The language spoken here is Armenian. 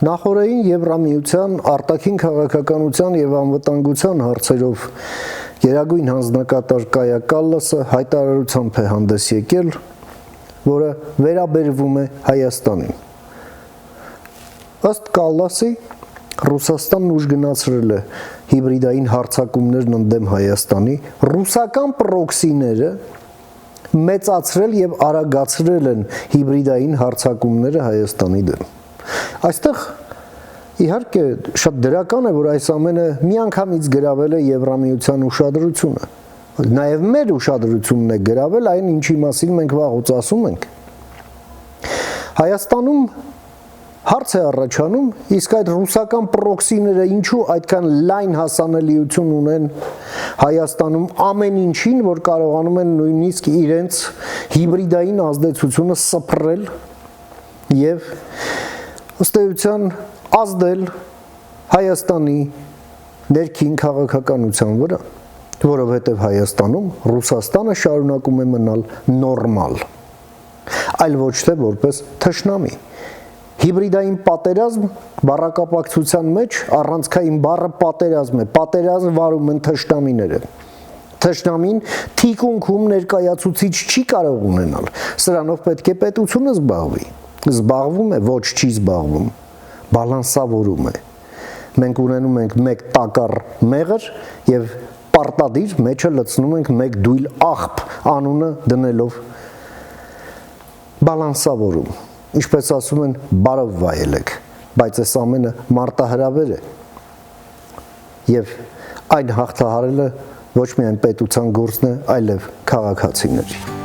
Նախորդին Եվրամիության արտաքին քաղաքականության եւ անվտանգության հարցերով Գերագույն հանձնակատար Կայա Կալլասը հայտարարությամբ է հանդես եկել, որը վերաբերվում է Հայաստանին։ Ըստ Կալլասի, Ռուսաստանն ուժ գնացրել է հիբրիդային հարձակումներն ընդդեմ Հայաստանի, ռուսական պրոքսիները մեծացրել եւ արագացրել են հիբրիդային հարձակումները Հայաստանի դեմ։ Այստեղ իհարկե շատ դրական է, որ այս ամենը միանգամից գրավել է Եվրամիության ուշադրությունը, նաև մեր ուշադրությունն է գրավել այն, ինչի մասին մենք վաղուց ասում ենք։ Հայաստանում հարց է առաջանում, իսկ այդ ռուսական պրոքսիները ինչու այդքան լայն հասանելիություն ունեն Հայաստանում ամեն ինչին, որ կարողանում են նույնիսկ իրենց հիբրիդային ազդեցությունը սփռել եւ ըստ էության ազդել Հայաստանի ներքին քաղաքականության վրա, որովհետև Հայաստանում Ռուսաստանը շարունակում է մնալ նորմալ, այլ ոչ թե որպես թշնամի։ Հիբրիդային պատերազմ բառակապակցության մեջ առանցքային բառը պատերազմ է, պատերազմ վարում են թշնամիները։ Թշնամին թիկունքում ներկայացուցիչ չի կարող ունենալ, սրանով պետք է պետությունը զբաղվի։ Զբաղվում է, ոչ չի զբաղվում, բալանսավորում է։ Մենք ունենում ենք մեկ տակառ մեղր եւ պարտադիր մեջը լցնում ենք մեկ դույլ աղբ անունը դնելով բալանսավորում։ Ինչպես ասում են, բարով վայելեք, բայց այս ամենը մարտահրավեր է եւ այն հաղթահարելը ոչ միայն պետության գործն է, այլև քաղաքացիների։